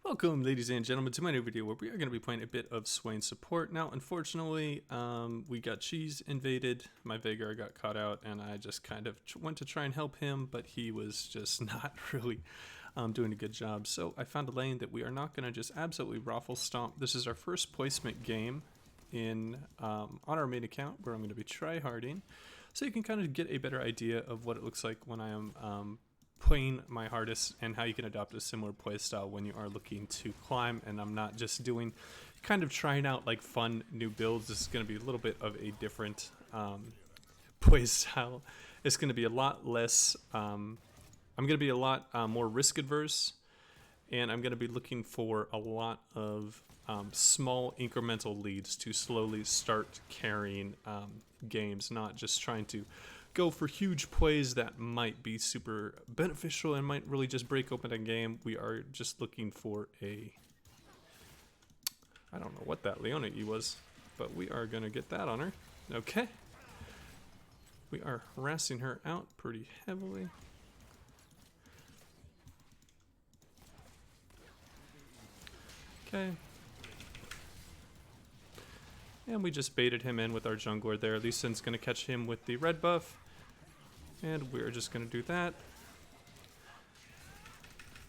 Welcome, ladies and gentlemen, to my new video where we are going to be playing a bit of Swain support. Now, unfortunately, we got cheese invaded, my Vagar got caught out, and I just kind of went to try and help him, but he was just not really doing a good job. So I found a lane that we are not going to just absolutely raffle stomp. This is our first placement game on our main account where I'm going to be tryharding, so you can kind of get a better idea of what it looks like when I am playing my hardest and how you can adopt a similar playstyle when you are looking to climb. And I'm not just doing kind of trying out like fun new builds. This is going to be a little bit of a different playstyle. It's going to be a lot less I'm going to be a lot more risk adverse, and I'm going to be looking for a lot of small incremental leads to slowly start carrying games, not just trying to go for huge plays that might be super beneficial and might really just break open a game. We are just looking for I don't know what that Leona E was, but we are going to get that on her. Okay. We are harassing her out pretty heavily. Okay. And we just baited him in with our jungler there. Lee Sin's going to catch him with the red buff. And we're just going to do that.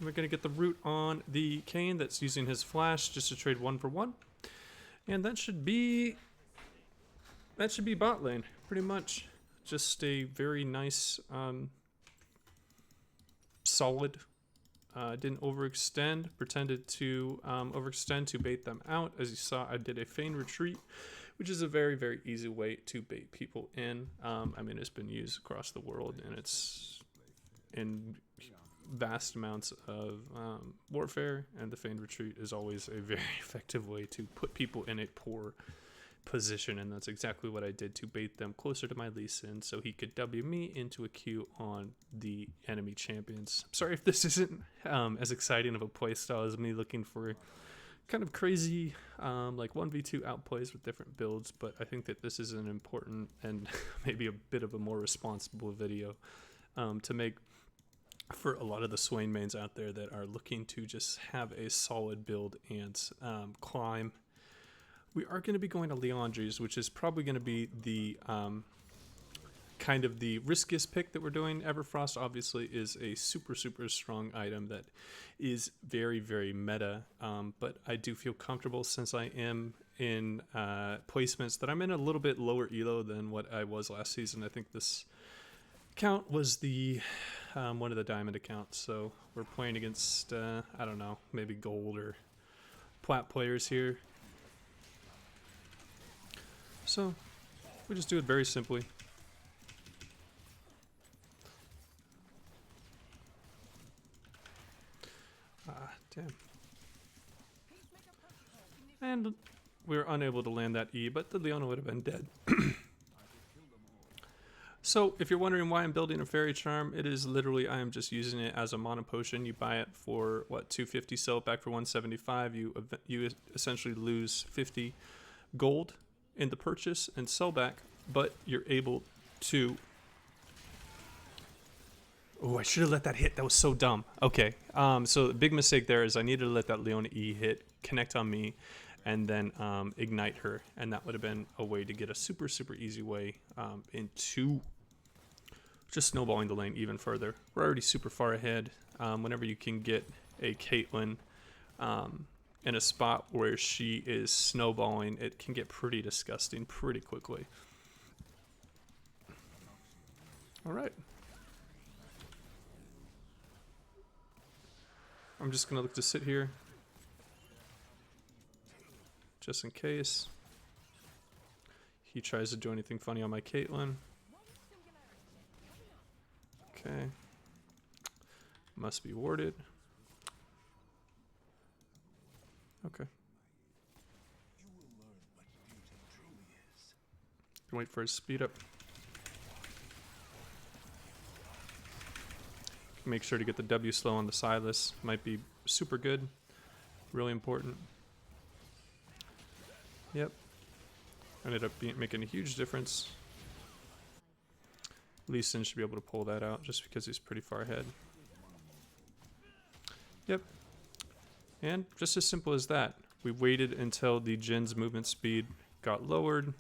We're going to get the root on the Kayn that's using his flash just to trade 1-for-1. And that should be bot lane, pretty much. Just a very nice, solid. Didn't overextend, pretended to overextend to bait them out. As you saw, I did a feign retreat, which is a very, very easy way to bait people in. I mean, it's been used across the world, and it's in vast amounts of warfare, and the feign retreat is always a very effective way to put people in a poor position, and that's exactly what I did to bait them closer to my Lee Sin so he could W me into a Q on the enemy champions. I'm sorry if this isn't as exciting of a playstyle as me looking for kind of crazy like 1v2 outplays with different builds, but I think that this is an important and maybe a bit of a more responsible video to make for a lot of the Swain mains out there that are looking to just have a solid build and climb. We are going to be going to Leandri's, which is probably going to be the kind of the riskiest pick that we're doing. Everfrost obviously is a super, super strong item that is very, very meta, but I do feel comfortable since I am in placements that I'm in a little bit lower elo than what I was last season. I think this account was the one of the diamond accounts, so we're playing against, I don't know, maybe gold or plat players here. So, we just do it very simply. Damn. And we were unable to land that E, but the Leona would have been dead. So, if you're wondering why I'm building a Fairy Charm, it is literally, I am just using it as a mono potion. You buy it for, what, 250, sell it back for 175. You essentially lose 50 gold in the purchase and sell back, but you're able to... Oh, I should have let that hit. That was so dumb. Okay, so the big mistake there is I needed to let that Leona E hit, connect on me, and then ignite her, and that would have been a way to get a super, super easy way into just snowballing the lane even further. We're already super far ahead. Whenever you can get a Caitlyn in a spot where she is snowballing, it can get pretty disgusting pretty quickly. All right. I'm just gonna look to sit here just in case he tries to do anything funny on my Caitlyn. Okay. Must be warded. Okay. Wait for his speed up. Make sure to get the W slow on the Silas. Might be super good. Really important. Yep. Ended up making a huge difference. Lee Sin should be able to pull that out just because he's pretty far ahead. Yep. And just as simple as that, we waited until the Jin's movement speed got lowered.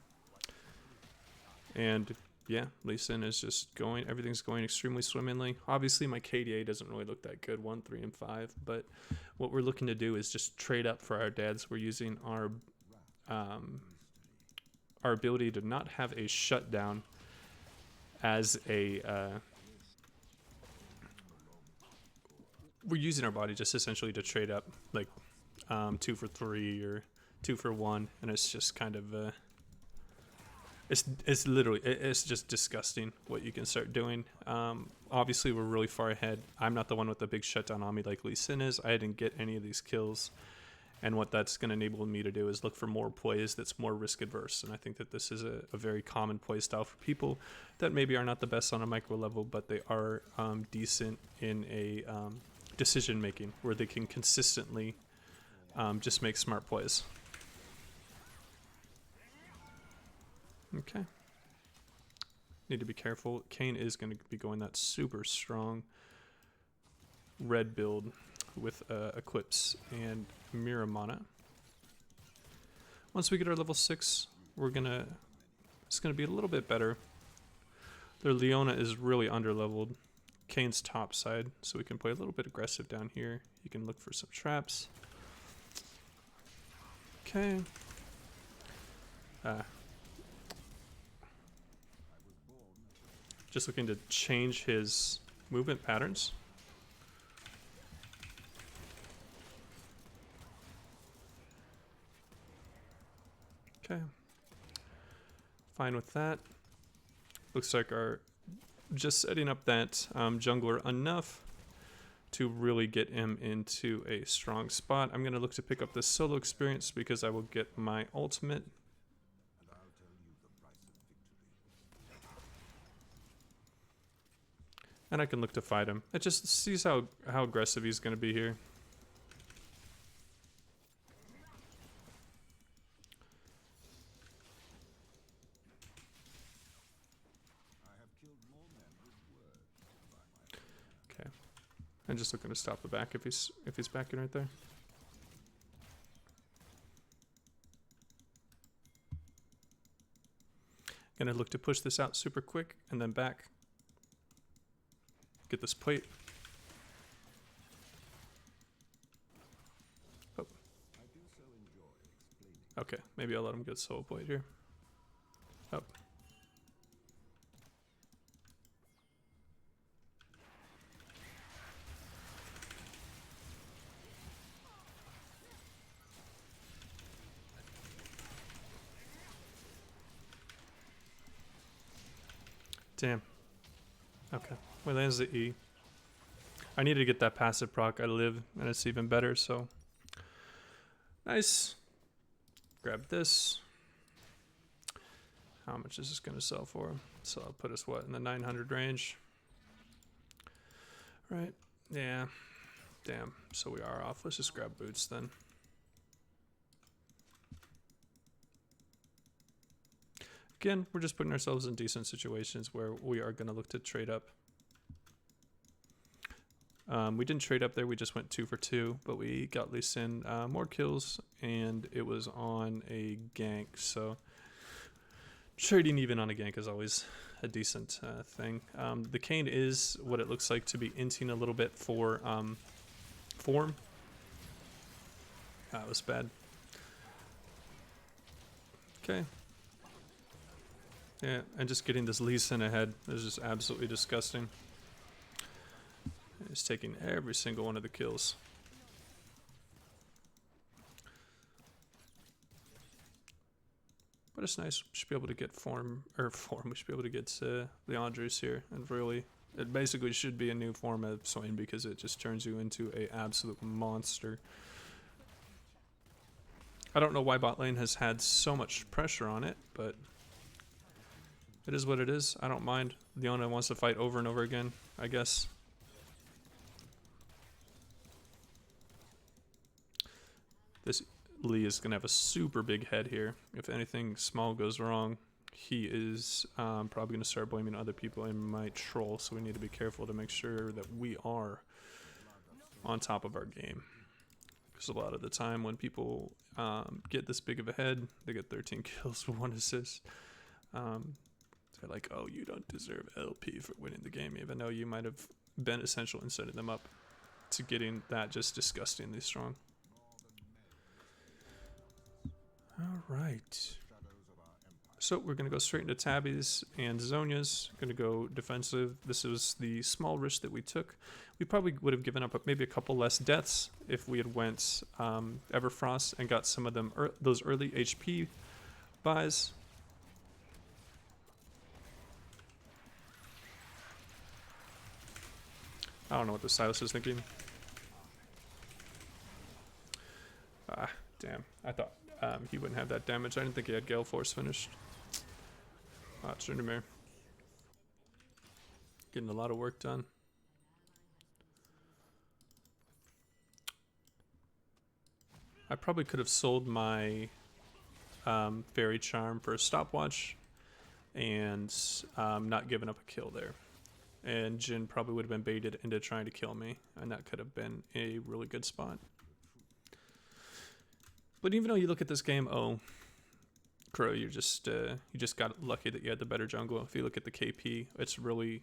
And yeah, Lee Sin is just going, everything's going extremely swimmingly. Obviously, my KDA doesn't really look that good, 1, 3, and 5. But what we're looking to do is just trade up for our dads. We're using our ability to not have a shutdown as a... we're using our body just essentially to trade up, like 2 for 3 or 2 for 1, and it's just kind of it's literally it's just disgusting what you can start doing. Obviously, we're really far ahead. I'm not the one with the big shutdown on me like Lee Sin is. I didn't get any of these kills, and what that's going to enable me to do is look for more plays that's more risk adverse. And I think that this is a very common play style for people that maybe are not the best on a micro level, but they are decent in a decision making where they can consistently just make smart plays. Okay. Need to be careful. Kane is going to be going that super strong red build with Eclipse and Miramana. Once we get our level 6, it's gonna be a little bit better. Their Leona is really under-leveled. Kane's top side, so we can play a little bit aggressive down here. You can look for some traps. Okay. Just looking to change his movement patterns. Okay. Fine with that. Looks like our just setting up that jungler enough to really get him into a strong spot. I'm going to look to pick up this solo experience because I will get my ultimate. And I can look to fight him. It just sees how aggressive he's going to be here. Okay. I'm just looking to stop the back if he's backing right there. Gonna look to push this out super quick and then back. Get this plate. Oh. Okay, maybe I'll let him get solo plate here. Oh. Damn. Okay. Well, there's the E. I need to get that passive proc. I live, and it's even better, so. Nice. Grab this. How much is this going to sell for? So I'll put us, what, in the 900 range? Right. Yeah. Damn. So we are off. Let's just grab boots then. Again, we're just putting ourselves in decent situations where we are going to look to trade up. We didn't trade up there, we just went 2 for 2, but we got Lee Sin more kills, and it was on a gank, so trading even on a gank is always a decent thing. The Kane is what it looks like to be inting a little bit for form. That was bad. Okay. Yeah, and just getting this Lee Sin ahead is just absolutely disgusting. He's taking every single one of the kills. But it's nice. We should be able to get form. We should be able to get Leandros here. And really, it basically should be a new form of Swain because it just turns you into an absolute monster. I don't know why bot lane has had so much pressure on it, but it is what it is. I don't mind. Leona wants to fight over and over again, I guess. This Lee is going to have a super big head here. If anything small goes wrong, he is probably going to start blaming other people and might troll, so we need to be careful to make sure that we are on top of our game. Because a lot of the time when people get this big of a head, they get 13 kills with 1 assist. They're like, oh, you don't deserve LP for winning the game, even though you might have been essential in setting them up to getting that just disgustingly strong. All right. So we're going to go straight into Tabbies and Zonias. Going to go defensive. This was the small risk that we took. We probably would have given up maybe a couple less deaths if we had went Everfrost and got some of them those early HP buys. I don't know what the Silas is thinking. Ah, damn. I thought he wouldn't have that damage. I didn't think he had Gale Force finished. Ah, Tryndamere. Getting a lot of work done. I probably could have sold my Fairy Charm for a stopwatch and not given up a kill there. And Jin probably would have been baited into trying to kill me, and that could have been a really good spot. But even though you look at this game, oh, Crow, you just got lucky that you had the better jungle. If you look at the KP, it's really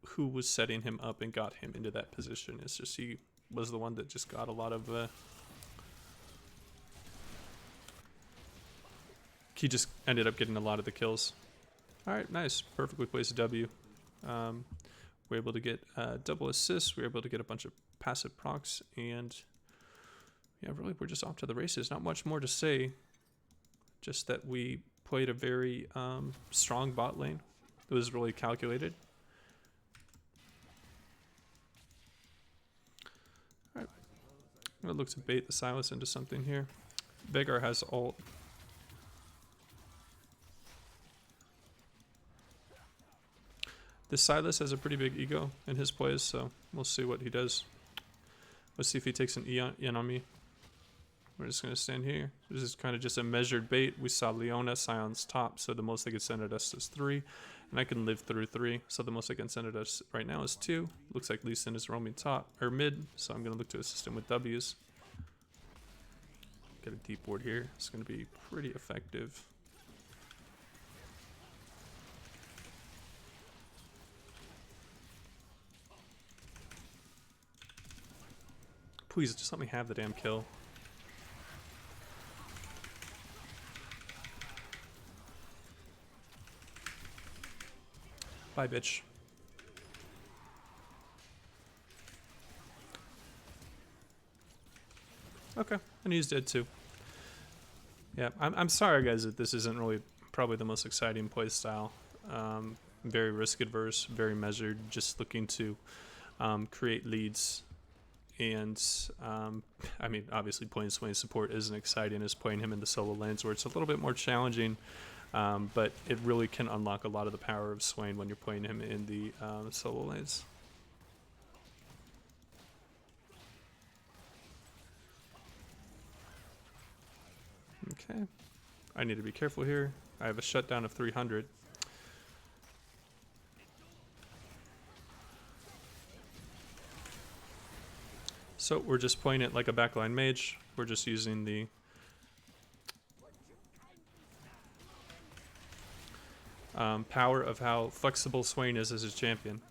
who was setting him up and got him into that position. It's just he was the one that just got a lot of... he just ended up getting a lot of the kills. Alright, nice. Perfectly placed W. We're able to get double assists. We're able to get a bunch of passive procs, and yeah, really, we're just off to the races. Not much more to say. Just that we played a very strong bot lane. It was really calculated. Alright. I'm gonna look to bait the Silas into something here. Veigar has ult. This Silas has a pretty big ego in his plays, so we'll see what he does. Let's see if he takes an in on me. We're just going to stand here. This is kind of just a measured bait. We saw Leona, Sion's top, so the most they could send at us is 3. And I can live through 3, so the most they can send at us right now is 2. Looks like Lee Sin is roaming top, or mid, so I'm going to look to assist him with W's. Get a deep ward here. It's going to be pretty effective. Please, just let me have the damn kill. Bye, bitch. Okay, and he's dead too. Yeah, I'm sorry, guys, that this isn't really probably the most exciting play style. Very risk adverse, very measured, just looking to create leads. And I mean, obviously playing Swain support isn't exciting as playing him in the solo lanes, where it's a little bit more challenging, but it really can unlock a lot of the power of Swain when you're playing him in the solo lanes. Okay, I need to be careful here. I have a shutdown of 300. So we're just playing it like a backline mage. We're just using the power of how flexible Swain is as a champion.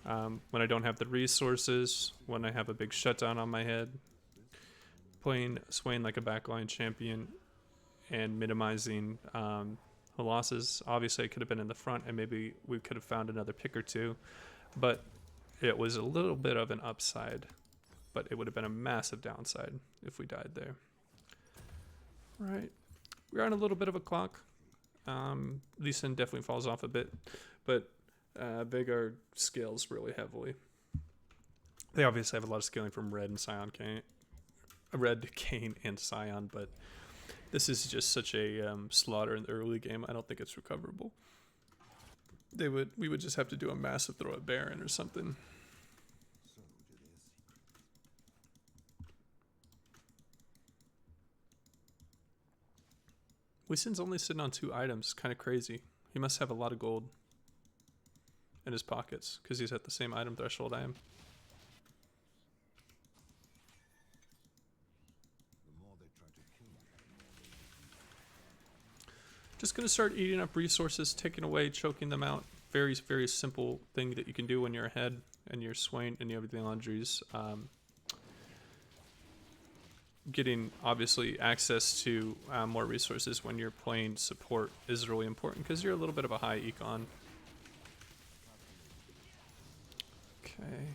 When I don't have the resources, when I have a big shutdown on my head, playing Swain like a backline champion and minimizing the losses. Obviously I could have been in the front and maybe we could have found another pick or two, but it was a little bit of an upside, but it would have been a massive downside if we died there. Right, we're on a little bit of a clock. Lee Sin definitely falls off a bit, but Veigar scales really heavily. They obviously have a lot of scaling from Red and Sion Kane, Red, Kane, and Sion, but this is just such a slaughter in the early game. I don't think it's recoverable. We would just have to do a massive throw at Baron or something. Lee Sin's only sitting on 2 items. Kind of crazy. He must have a lot of gold in his pockets because he's at the same item threshold I am. just going to start eating up resources, taking away, choking them out. Very, very simple thing that you can do when you're ahead and you're Swain and you have the laundries. Getting, obviously, access to more resources when you're playing support is really important because you're a little bit of a high econ. Okay.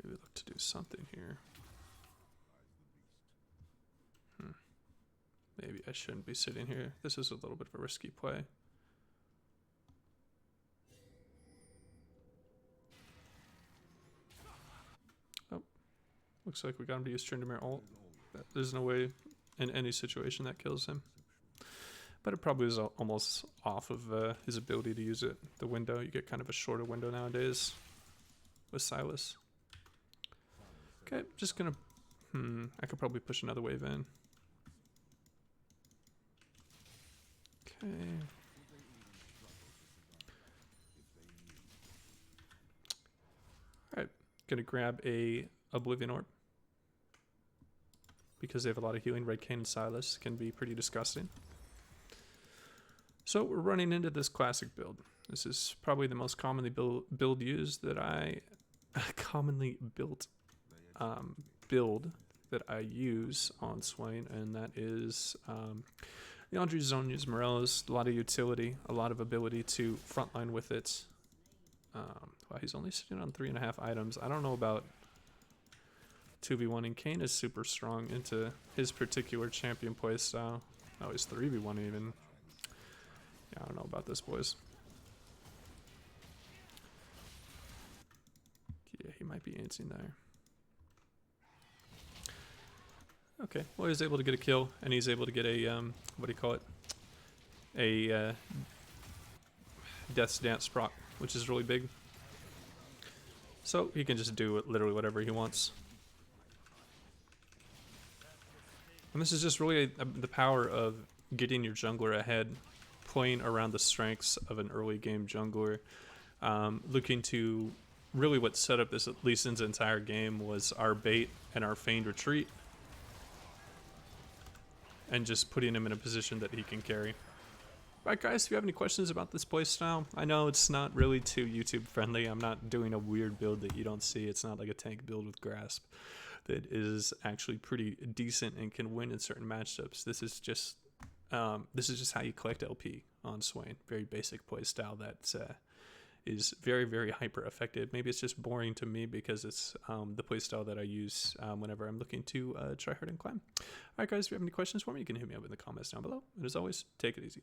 Maybe look to do something here. Maybe I shouldn't be sitting here. This is a little bit of a risky play. Oh, looks like we got him to use Tryndamere ult. There's no way in any situation that kills him. But it probably is almost off of his ability to use it. The window, you get kind of a shorter window nowadays with Silas. Okay, just gonna... I could probably push another wave in. Okay. Alright, gonna grab a Oblivion Orb. Because they have a lot of healing, Red Cane and Silas can be pretty disgusting. So we're running into this classic build. This is probably the most commonly build used that I... commonly built build that I use on Swain, and that is the Andre Zone use Morello's, a lot of utility, a lot of ability to frontline with it. Wow, he's only sitting on 3.5 items. I don't know about 2v1, and Kane is super strong into his particular champion playstyle. Oh, he's 3v1 even. Yeah, I don't know about this, boys. Yeah, he might be answering there. Okay, well, he's able to get a kill, and he's able to get a, what do you call it? A Death's Dance proc, which is really big. So he can just do literally whatever he wants. And this is just really the power of getting your jungler ahead, playing around the strengths of an early game jungler, looking to really what set up this Lee Sin's entire game was our bait and our feigned retreat, and just putting him in a position that he can carry. Alright guys, if you have any questions about this playstyle, I know it's not really too YouTube friendly. I'm not doing a weird build that you don't see. It's not like a tank build with grasp that is actually pretty decent and can win in certain matchups. This is just how you collect LP on Swain. Very basic playstyle that is very, very hyper effective. Maybe it's just boring to me because it's the playstyle that I use whenever I'm looking to try hard and climb. Alright guys, if you have any questions for me, you can hit me up in the comments down below. And as always, take it easy.